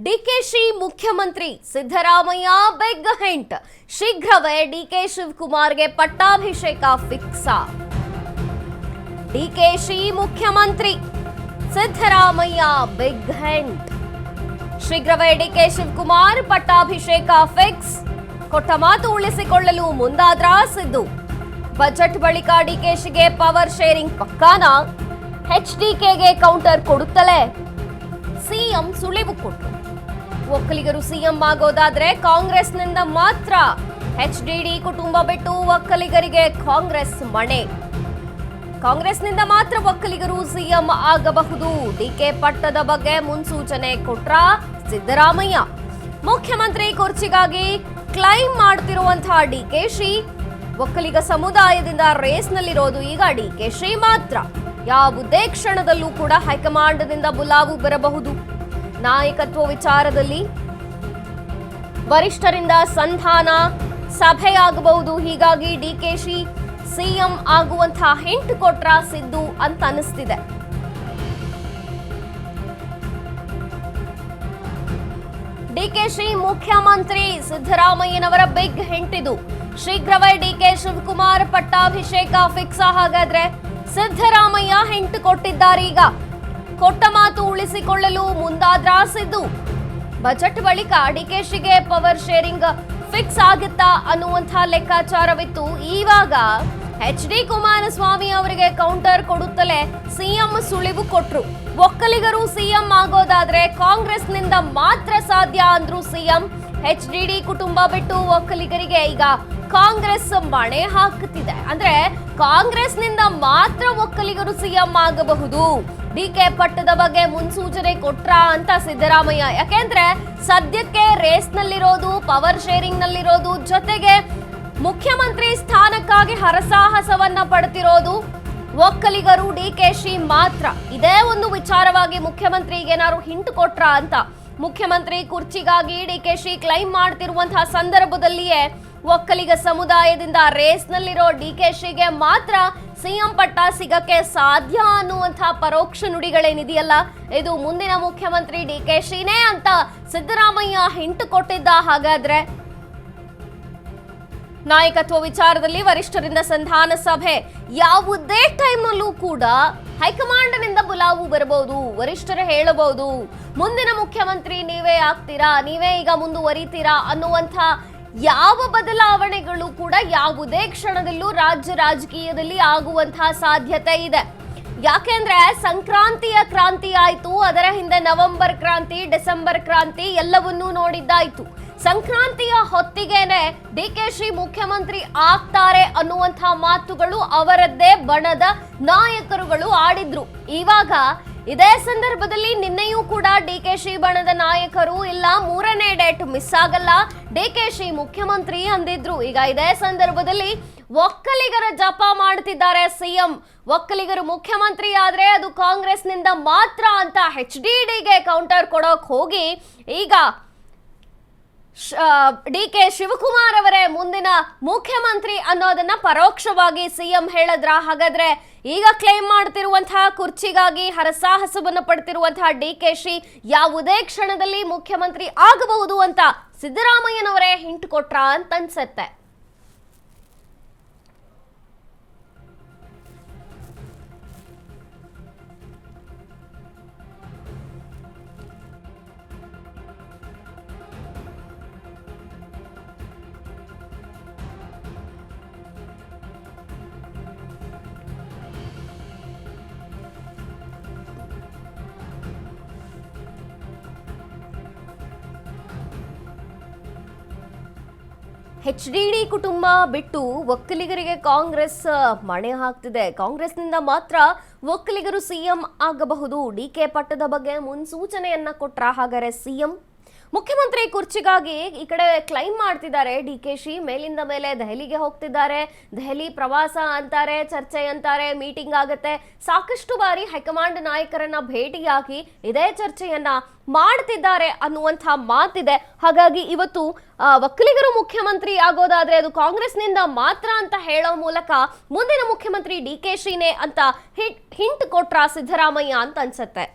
ಡಿಕೆಶಿ ಮುಖ್ಯಮಂತ್ರಿ Siddaramaiah big hint. ಶೀಘ್ರವೇ DK ಶಿವಕುಮಾರ್ಗೆ ಪಟ್ಟಾಭಿಷೇಕ ಫಿಕ್ಸ್. ಡಿಕೆಶಿ ಮುಖ್ಯಮಂತ್ರಿ ಸಿದ್ದರಾಮಯ್ಯ ಬಿಗ್ ಹಿಂಟ್. ಶೀಘ್ರವೇ ಡಿಕೆ ಶಿವಕುಮಾರ್ ಪಟ್ಟಾಭಿಷೇಕ ಫಿಕ್ಸ್. ಕೊಟ್ಟ ಮಾತು ಉಳಿಸಿಕೊಳ್ಳಲು ಮುಂದಾದ್ರ ಸಿದ್ದು. ಬಜೆಟ್ ಬಳಿಕ ಡಿಕೆಶಿಗೆ ಪವರ್ ಶೇರಿಂಗ್ ಪಕ್ಕಾನ? ಎಚ್ಡಿಕೆಗೆ ಕೌಂಟರ್ ಕೊಡುತ್ತಲೇ ಸಿಎಂ ಸುಳಿವು ಕೊಟ್ಟರು. ಒಕ್ಕಲಿಗರು ಸಿಎಂ ಆಗೋದಾದ್ರೆ ಕಾಂಗ್ರೆಸ್ನಿಂದ ಮಾತ್ರ. ಎಚ್ಡಿಡಿ ಕುಟುಂಬ ಬಿಟ್ಟು ಒಕ್ಕಲಿಗರಿಗೆ ಕಾಂಗ್ರೆಸ್ ಮಣೆ. ಕಾಂಗ್ರೆಸ್ನಿಂದ ಮಾತ್ರ ಒಕ್ಕಲಿಗರು ಸಿಎಂ ಆಗಬಹುದು. ಡಿಕೆ ಪಟ್ಟದ ಬಗ್ಗೆ ಮುನ್ಸೂಚನೆ ಕೊಟ್ರ ಸಿದ್ದರಾಮಯ್ಯ. ಮುಖ್ಯಮಂತ್ರಿ ಕುರ್ಚಿಗಾಗಿ ಕ್ಲೈಮ್ ಮಾಡ್ತಿರುವಂತಹ ಡಿಕೆಶಿ. ಒಕ್ಕಲಿಗ ಸಮುದಾಯದಿಂದ ರೇಸ್ನಲ್ಲಿರೋದು ಈಗ ಡಿಕೆಶಿ ಮಾತ್ರ. ಯಾವುದೇ ಕ್ಷಣದಲ್ಲೂ ಕೂಡ ಹೈಕಮಾಂಡ್ನಿಂದ ಬುಲಾವು ಬರಬಹುದು. ನಾಯಕತ್ವ ವಿಚಾರದಲ್ಲಿ ವರಿಷ್ಠರಿಂದ ಸಂಧಾನ ಸಭೆಯಾಗಬಹುದು. ಹೀಗಾಗಿ ಡಿಕೆಶಿ ಸಿಎಂ ಆಗುವಂತಹ ಹಿಂಟ್ ಕೊಟ್ರ ಸಿದ್ದು ಅಂತ ಅನಿಸ್ತಿದೆ. ಡಿಕೆಶಿ ಮುಖ್ಯಮಂತ್ರಿ ಸಿದ್ದರಾಮಯ್ಯನವರ ಬಿಗ್ ಹಿಂಟ್ ಇದು. ಶೀಘ್ರವೇ ಡಿಕೆ ಶಿವಕುಮಾರ್ ಪಟ್ಟಾಭಿಷೇಕ ಫಿಕ್ಸ್. ಹಾಗಾದ್ರೆ ಸಿದ್ದರಾಮಯ್ಯ ಹಿಂಟ್ ಕೊಟ್ಟಿದ್ದಾರೆ. ಈಗ ಕೊಟ್ಟ ಮಾತು ಉಳಿಸಿಕೊಳ್ಳಲು ಮುಂದಾದ್ರ ಸಿದ್ದು. ಬಜೆಟ್ ಬಳಿಕ ಡಿಕೆಶಿಗೆ ಪವರ್ ಶೇರಿಂಗ್ ಫಿಕ್ಸ್ ಆಗುತ್ತಾ ಅನ್ನುವಂತಹ ಲೆಕ್ಕಾಚಾರವಿತ್ತು. ಇವಾಗ ಎಚ್ಡಿ ಕುಮಾರಸ್ವಾಮಿ ಅವರಿಗೆ ಕೌಂಟರ್ ಕೊಡುತ್ತಲೇ ಸಿಎಂ ಸುಳಿವು ಕೊಟ್ರು. ಒಕ್ಕಲಿಗರು ಸಿಎಂ ಆಗೋದಾದ್ರೆ ಕಾಂಗ್ರೆಸ್ನಿಂದ ಮಾತ್ರ ಸಾಧ್ಯ ಅಂದ್ರು ಸಿಎಂ. ಎಚ್ಡಿಡಿ ಕುಟುಂಬ ಬಿಟ್ಟು ಒಕ್ಕಲಿಗರಿಗೆ ಈಗ ಕಾಂಗ್ರೆಸ್ ಮಣೆ ಹಾಕುತ್ತಿದೆ. ಅಂದ್ರೆ ಕಾಂಗ್ರೆಸ್ನಿಂದ ಮಾತ್ರ ಒಕ್ಕಲಿಗರು ಸಿಎಂ ಆಗಬಹುದು. ಡಿಕೆ ಪಟ್ಟದ ಬಗ್ಗೆ ಮುನ್ಸೂಚನೆ ಕೊಟ್ರ ಅಂತ ಸಿದ್ದರಾಮಯ್ಯ. ಯಾಕೆಂದ್ರೆ ಸದ್ಯಕ್ಕೆ ರೇಸ್ನಲ್ಲಿರೋದು, ಪವರ್ ಶೇರಿಂಗ್ ನಲ್ಲಿರೋದು, ಜೊತೆಗೆ ಮುಖ್ಯಮಂತ್ರಿ ಸ್ಥಾನಕ್ಕಾಗಿ ಹರಸಾಹಸವನ್ನ ಪಡ್ತಿರೋದು ಒಕ್ಕಲಿಗರು, ಡಿಕೆಶಿ ಮಾತ್ರ. ಇದೇ ಒಂದು ವಿಚಾರವಾಗಿ ಮುಖ್ಯಮಂತ್ರಿಗೆ ಏನಾದ್ರು ಹಿಂಟ್ ಕೊಟ್ರ ಅಂತ. ಮುಖ್ಯಮಂತ್ರಿ ಕುರ್ಚಿಗಾಗಿ ಡಿಕೆಶಿ ಕ್ಲೈಮ್ ಮಾಡ್ತಿರುವಂತಹ ಸಂದರ್ಭದಲ್ಲಿಯೇ ಒಕ್ಕಲಿಗ ಸಮುದಾಯದಿಂದ ರೇಸ್ನಲ್ಲಿರೋ ಡಿಕೆಶಿಗೆ ಮಾತ್ರ ಸಿಎಂ ಪಟ್ಟ ಸಿಗಕ್ಕೆ ಸಾಧ್ಯ ಅನ್ನುವಂತಹ ಪರೋಕ್ಷ ನುಡಿಗಳೇನಿದೆಯಲ್ಲ, ಇದು ಮುಂದಿನ ಮುಖ್ಯಮಂತ್ರಿ ಡಿಕೆಶಿನೇ ಅಂತ ಸಿದ್ದರಾಮಯ್ಯ ಹಿಂಟ್ ಕೊಟ್ಟಿದ್ದ. ಹಾಗಾದ್ರೆ ನಾಯಕತ್ವ ವಿಚಾರದಲ್ಲಿ ವರಿಷ್ಠರಿಂದ ಸಂಧಾನ ಸಭೆ. ಯಾವುದೇ ಟೈಮ್ನಲ್ಲೂ ಕೂಡ ಹೈಕಮಾಂಡ್ನಿಂದ ಬುಲಾವು ಬರಬಹುದು. ವರಿಷ್ಠರು ಹೇಳಬಹುದು ಮುಂದಿನ ಮುಖ್ಯಮಂತ್ರಿ ನೀವೇ ಆಗ್ತೀರಾ, ನೀವೇ ಈಗ ಮುಂದುವರಿತೀರಾ ಅನ್ನುವಂಥ ಯಾವ ಬದಲಾವಣೆಗಳು ಕೂಡ ಯಾವುದೇ ಕ್ಷಣದಲ್ಲೂ ರಾಜ್ಯ ರಾಜಕೀಯದಲ್ಲಿ ಆಗುವಂತಹ ಸಾಧ್ಯತೆ ಇದೆ. ಯಾಕೆಂದ್ರೆ ಸಂಕ್ರಾಂತಿಯ ಕ್ರಾಂತಿ ಆಯ್ತು, ಅದರ ಹಿಂದೆ ನವೆಂಬರ್ ಕ್ರಾಂತಿ, ಡಿಸೆಂಬರ್ ಕ್ರಾಂತಿ ಎಲ್ಲವನ್ನೂ ನೋಡಿದ್ದಾಯ್ತು. ಸಂಕ್ರಾಂತಿಯ ಹೊತ್ತಿಗೆನೆ ಡಿಕೆಶಿ ಮುಖ್ಯಮಂತ್ರಿ ಆಗ್ತಾರೆ ಅನ್ನುವಂತಹ ಮಾತುಗಳು ಅವರದ್ದೇ ಬಣದ ನಾಯಕರುಗಳು ಆಡಿದ್ರು. ಇವಾಗ ಇದೇ ಸಂದರ್ಭದಲ್ಲಿ ನಿನ್ನೆಯೂ ಕೂಡ ಡಿಕೆಶಿ ಬಣದ ನಾಯಕರು ಇಲ್ಲ, 3ನೇ ಡೇಟ್ ಮಿಸ್ ಆಗಲ್ಲ, ಡಿಕೆಶಿ ಮುಖ್ಯಮಂತ್ರಿ ಅಂದಿದ್ರು. ಈಗ ಇದೇ ಸಂದರ್ಭದಲ್ಲಿ ಒಕ್ಕಲಿಗರ ಜಪ ಮಾಡ್ತಿದ್ದಾರೆ ಸಿಎಂ. ಒಕ್ಕಲಿಗರು ಮುಖ್ಯಮಂತ್ರಿ ಆದ್ರೆ ಅದು ಕಾಂಗ್ರೆಸ್ನಿಂದ ಮಾತ್ರ ಅಂತ ಎಚ್ಡಿಡಿಗೆ ಕೌಂಟರ್ ಕೊಡೋಕ್ ಹೋಗಿ ಈಗ ಡಿಕೆ ಶಿವಕುಮಾರ್ ಅವರೇ ಮುಂದಿನ ಮುಖ್ಯಮಂತ್ರಿ ಅನ್ನೋದನ್ನ ಪರೋಕ್ಷವಾಗಿ ಸಿಎಂ ಹೇಳಿದ್ರ. ಹಾಗಾದ್ರೆ ಈಗ ಕ್ಲೈಮ್ ಮಾಡ್ತಿರುವಂತಹ ಕುರ್ಚಿಗಾಗಿ ಹರಸಾಹಸವನ್ನು ಪಡ್ತಿರುವಂತಹ ಡಿಕೆಶಿ ಯಾವುದೇ ಕ್ಷಣದಲ್ಲಿ ಮುಖ್ಯಮಂತ್ರಿ ಆಗಬಹುದು ಅಂತ ಸಿದ್ದರಾಮಯ್ಯನವರೇ ಹಿಂಟ್ ಕೊಟ್ರ ಅಂತ ಅನ್ಸತ್ತೆ. ಎಚ್ಡಿಡಿ ಕುಟುಂಬ ಬಿಟ್ಟು ಒಕ್ಕಲಿಗರಿಗೆ ಕಾಂಗ್ರೆಸ್ ಮಣೆ ಹಾಕ್ತಿದೆ. ಕಾಂಗ್ರೆಸ್ನಿಂದ ಮಾತ್ರ ಒಕ್ಕಲಿಗರು ಸಿಎಂ ಆಗಬಹುದು. ಡಿಕೆ ಪಟ್ಟದ ಬಗ್ಗೆ ಮುನ್ಸೂಚನೆಯನ್ನ ಕೊಟ್ರ ಹಾಗಾದ್ರೆ ಸಿಎಂ. ಮುಖ್ಯಮಂತ್ರಿ ಕುರ್ಚಿಗಾಗಿ ಈ ಕಡೆ ಕ್ಲೈಮ್ ಮಾಡ್ತಿದ್ದಾರೆ ಡಿಕೆಶಿ. ಮೇಲಿಂದ ಮೇಲೆ ದೆಹಲಿಗೆ ಹೋಗ್ತಿದ್ದಾರೆ. ದೆಹಲಿ ಪ್ರವಾಸ ಅಂತಾರೆ, ಚರ್ಚೆ ಅಂತಾರೆ, ಮೀಟಿಂಗ್ ಆಗತ್ತೆ. ಸಾಕಷ್ಟು ಬಾರಿ ಹೈಕಮಾಂಡ್ ನಾಯಕರನ್ನ ಭೇಟಿಯಾಗಿ ಇದೇ ಚರ್ಚೆಯನ್ನ ಮಾಡ್ತಿದ್ದಾರೆ ಅನ್ನುವಂಥ ಮಾತಿದೆ. ಹಾಗಾಗಿ ಇವತ್ತು ಒಕ್ಕಲಿಗರು ಮುಖ್ಯಮಂತ್ರಿ ಆಗೋದಾದ್ರೆ ಅದು ಕಾಂಗ್ರೆಸ್ನಿಂದ ಮಾತ್ರ ಅಂತ ಹೇಳೋ ಮೂಲಕ ಮುಂದಿನ ಮುಖ್ಯಮಂತ್ರಿ ಡಿಕೆಶಿನೇ ಅಂತ ಹಿಂಟ್ ಕೊಟ್ರ ಸಿದ್ದರಾಮಯ್ಯ ಅಂತ ಅನ್ಸತ್ತೆ.